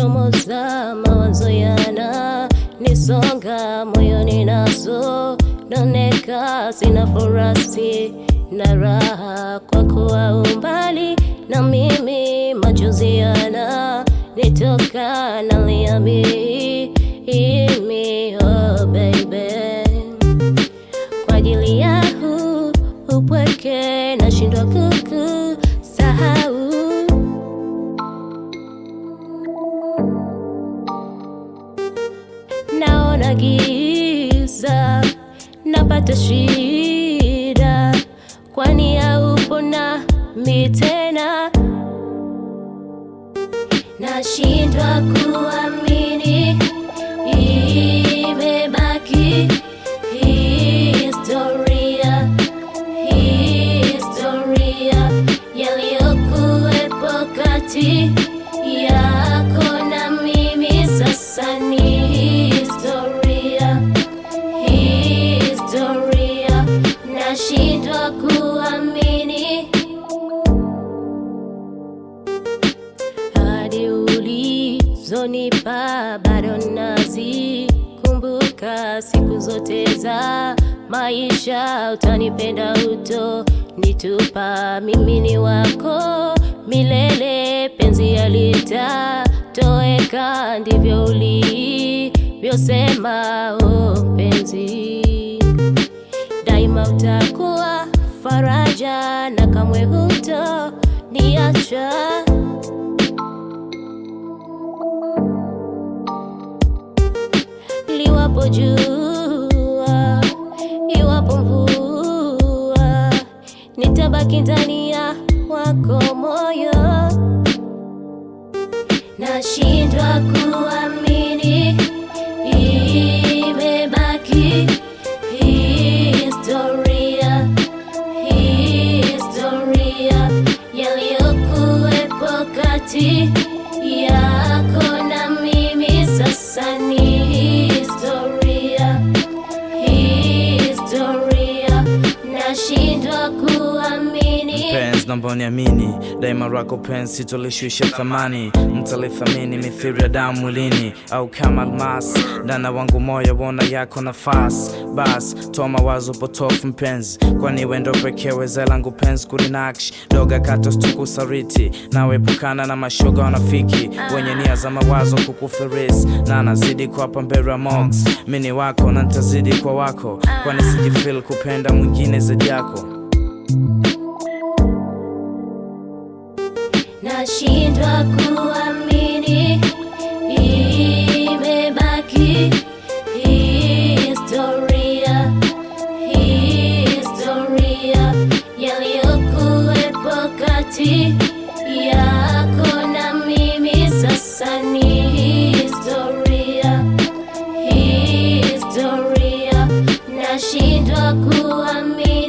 chomoza mawazo yana nisonga moyoni naso noneka sina furasi na raha kwa kuwa umbali na mimi machozi yana nitoka naliami imi oh baby kwa ajili yako upweke nashindwa kukusahau. Naona giza napata shida kwani haupo nami tena nashindwa kuamini imebaki historia yaliyokuwepo kati yako na mimi sasa ni historia nashindwa kuamini hadi ulizonipa bado nazikumbuka siku zote za maisha utanipenda utonitupa mimi ni wako milele penzi halitatoweka ndivyo ulivyosema oh penzi daima utakuwa faraja na kamwe hutoniacha liwapo jua iwapo mvua nitabaki ndani ya wako moyo nashindwa kuamini imebaki historia yaliyokuwepo kati yako na mimi sasa ni historia nashindwa kuamini. Penzi naomba niamini daima rako penzi sitolishusha thamani mtalithamini mithili ya damu mwilini au kama almas ndana wangu moyo wona yako nafasi bas toa mawazo potofu mpenzi kwani wendo pekee weza langu penzi kulinakshi doga kato stukusariti nawe epukana na mashoga wanafiki wenye nia za mawazo kukufiris na nazidi kwa pambera mox mini wako na ntazidi kwa wako kwani sijifil kupenda mwingine zaidi yako nashindwa kuamini imebaki historia yaliyokuwepo kati yako na mimi sasa ni historia nashindwa kuamini.